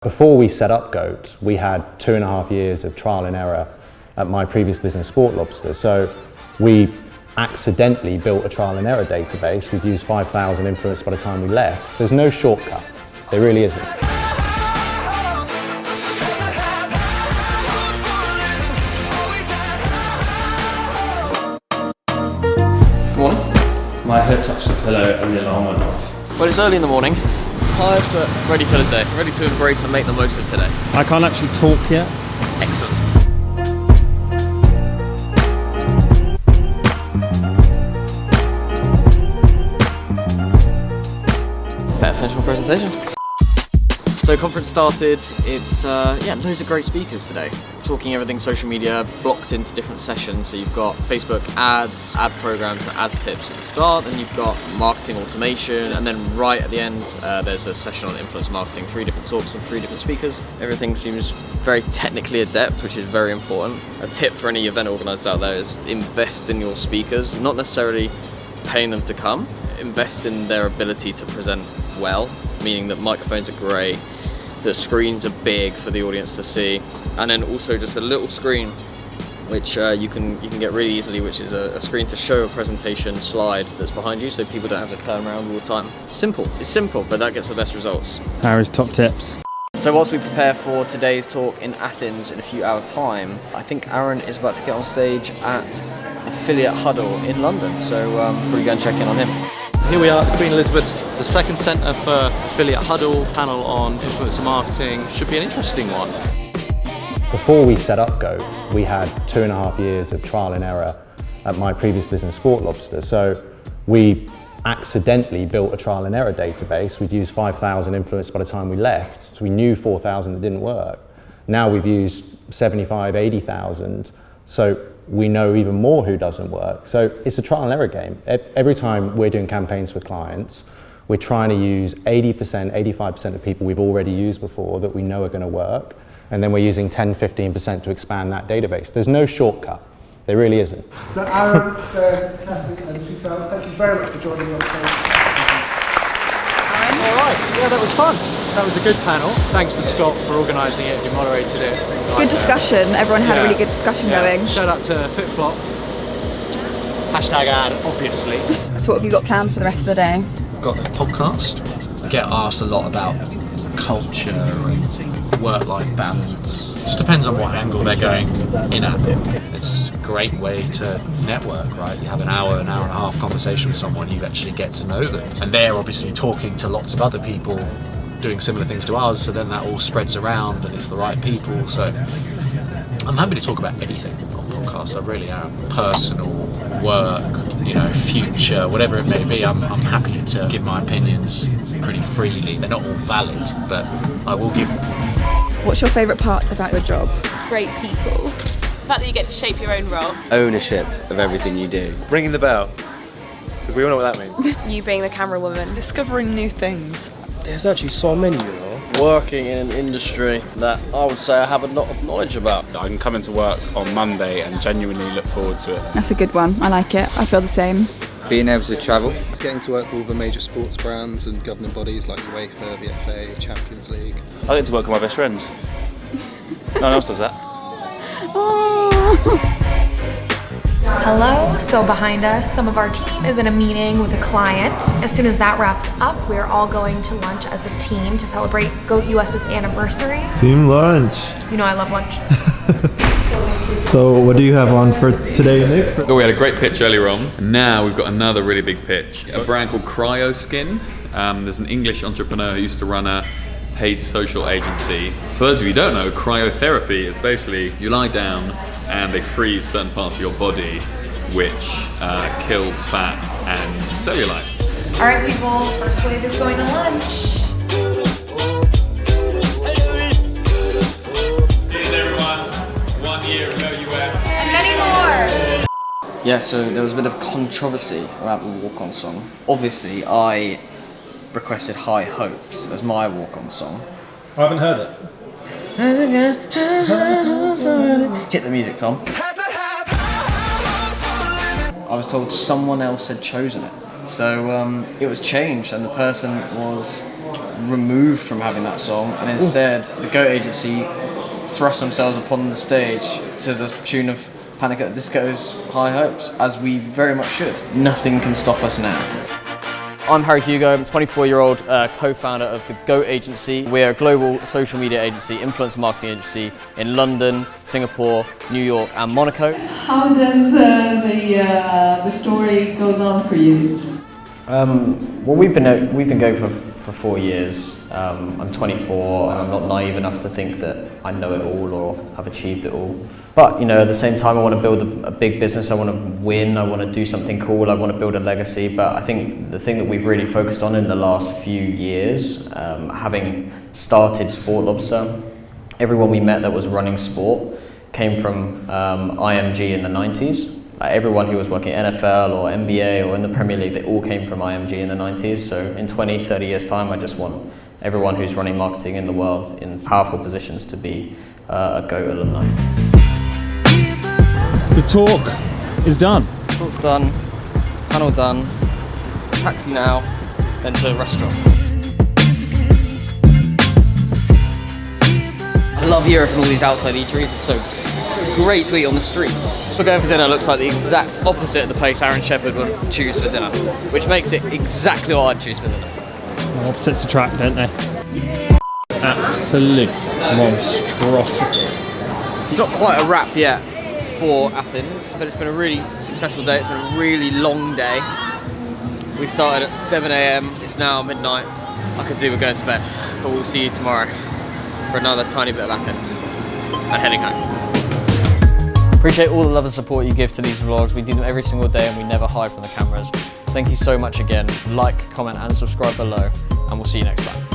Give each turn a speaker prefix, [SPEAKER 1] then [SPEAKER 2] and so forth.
[SPEAKER 1] Before we set up Goat, we had 2.5 years of trial and error at my previous business, Sport Lobster. So we accidentally built a trial and error database. We've used 5,000 influencers by the time we left. There's no shortcut. There really isn't.
[SPEAKER 2] Good morning.
[SPEAKER 3] My head touched the pillow and the alarm went off.
[SPEAKER 2] Well, it's early in the morning. Tired, but ready for the day. Ready to embrace and make the most of today.
[SPEAKER 3] I can't actually talk yet.
[SPEAKER 2] Excellent. Better finish my presentation. So conference started, it's loads of great speakers today. Talking everything social media, blocked into different sessions. So you've got Facebook ads, ad programs and ad tips at the start, then you've got marketing automation, and then right at the end there's a session on influencer marketing, 3 different talks from 3 different speakers. Everything seems very technically adept, which is very important. A tip for any event organisers out there is invest in your speakers, not necessarily paying them to come, invest in their ability to present well, meaning that microphones are great, the screens are big for the audience to see, and then also just a little screen which you can get really easily, which is a screen to show a presentation slide that's behind you so people don't have to turn around all the time. Simple, it's simple, but that gets the best results.
[SPEAKER 3] Harry's top tips.
[SPEAKER 2] So whilst we prepare for today's talk in Athens in a few hours time, I think Aaron is about to get on stage at Affiliate Huddle in London, so we're going to check in on him.
[SPEAKER 4] Here we are at the Queen Elizabeth II Centre for Affiliate Huddle, panel on influencer marketing. Should be an interesting one.
[SPEAKER 1] Before we set up Goat, we had 2.5 years of trial and error at my previous business, Sport Lobster. So we accidentally built a trial and error database. We'd used 5,000 influencers by the time we left, so we knew 4,000 that didn't work. Now we've used 75, 80,000, so we know even more who doesn't work. So it's a trial and error game. Every time we're doing campaigns for clients, we're trying to use 80%, 85% of people we've already used before that we know are going to work, and then we're using 10, 15% to expand that database. There's no shortcut. There really isn't.
[SPEAKER 5] So Aaron, Kathy and Shita, thank you very much for joining me on stage.
[SPEAKER 4] All right, yeah, that was fun. That was a good panel. Thanks to Scott for organising it, who moderated it.
[SPEAKER 6] Good discussion. Everyone had a really good discussion going.
[SPEAKER 4] Shout out to FitFlop. Hashtag ad, obviously.
[SPEAKER 6] So what have you got planned for the rest of the day?
[SPEAKER 7] Got a podcast. I get asked a lot about culture and work-life balance. Just depends on what angle they're going in at. It's a great way to network, right? You have an hour and a half conversation with someone, you actually get to know them. And they're obviously talking to lots of other people doing similar things to us, so then that all spreads around and it's the right people. So I'm happy to talk about anything on podcasts. I really am. Personal, work, future, whatever it may be. I'm happy to give my opinions pretty freely. They're not all valid, but I will give them.
[SPEAKER 6] What's your favourite part about your job?
[SPEAKER 8] Great people. The fact that you get to shape your own role.
[SPEAKER 9] Ownership of everything you do.
[SPEAKER 10] Ringing the bell, because we all know what that means.
[SPEAKER 8] You being the camera woman.
[SPEAKER 11] Discovering new things.
[SPEAKER 10] There's actually so many,
[SPEAKER 9] Working in an industry that I would say I have a lot of knowledge about.
[SPEAKER 10] I can come into work on Monday and genuinely look forward to it.
[SPEAKER 6] That's a good one. I like it. I feel the same.
[SPEAKER 9] Being able to travel.
[SPEAKER 12] It's getting to work with all the major sports brands and governing bodies like UEFA, the FA, Champions League.
[SPEAKER 10] I get to work with my best friends. No one else does that.
[SPEAKER 6] Oh.
[SPEAKER 13] Hello, so behind us, some of our team is in a meeting with a client. As soon as that wraps up, we're all going to lunch as a team to celebrate Goat US's anniversary.
[SPEAKER 14] Team lunch.
[SPEAKER 13] You know I love lunch.
[SPEAKER 14] So what do you have on for today, Nick?
[SPEAKER 15] We had a great pitch earlier on, and now we've got another really big pitch. A brand called CryoSkin. There's an English entrepreneur who used to run a paid social agency. For those of you who don't know, cryotherapy is basically you lie down and they freeze certain parts of your body, which kills fat and cellulite.
[SPEAKER 13] All right, people, first wave is going to lunch.
[SPEAKER 15] Cheers, everyone. 1 year of Goat US.
[SPEAKER 13] And many more.
[SPEAKER 2] Yeah, so there was a bit of controversy about the walk-on song. Obviously, I requested High Hopes as my walk-on song.
[SPEAKER 10] I haven't heard it.
[SPEAKER 2] Hit the music, Tom. I was told someone else had chosen it. So it was changed and the person was removed from having that song, and instead the Goat agency thrust themselves upon the stage to the tune of Panic at the Disco's High Hopes, as we very much should. Nothing can stop us now. I'm Harry Hugo, I'm a 24-year-old co-founder of the Goat agency. We're a global social media agency, influencer marketing agency in London, Singapore, New York and Monaco.
[SPEAKER 11] How does the story goes on for you?
[SPEAKER 2] Well, we've been going for 4 years. I'm 24 and I'm not naive enough to think that I know it all or have achieved it all. But, you know, at the same time, I want to build a big business. I want to win. I want to do something cool. I want to build a legacy. But I think the thing that we've really focused on in the last few years, having started Sport Lobster, everyone we met that was running sport came from IMG in the 90s. Everyone who was working NFL or NBA or in the Premier League, they all came from IMG in the 90s. So in 20, 30 years time, I just want everyone who's running marketing in the world in powerful positions to be a GOAT alumni.
[SPEAKER 3] The talk is done.
[SPEAKER 2] Talk's done, panel done, taxi now, then to the restaurant. I love Europe and all these outside eateries, it's so great to eat on the street. So going for dinner looks like the exact opposite of the place Aaron Shepherd would choose for dinner, which makes it exactly what I'd choose for dinner.
[SPEAKER 3] Opposites attract, don't they? Absolute monstrosity.
[SPEAKER 2] It's not quite a wrap yet for Athens, but it's been a really successful day. It's been a really long day. We started at 7 AM, it's now midnight. I could do with going to bed, but we'll see you tomorrow for another tiny bit of Athens and heading home. Appreciate all the love and support you give to these vlogs. We do them every single day and we never hide from the cameras. Thank you so much again. Like, comment and subscribe below and we'll see you next time.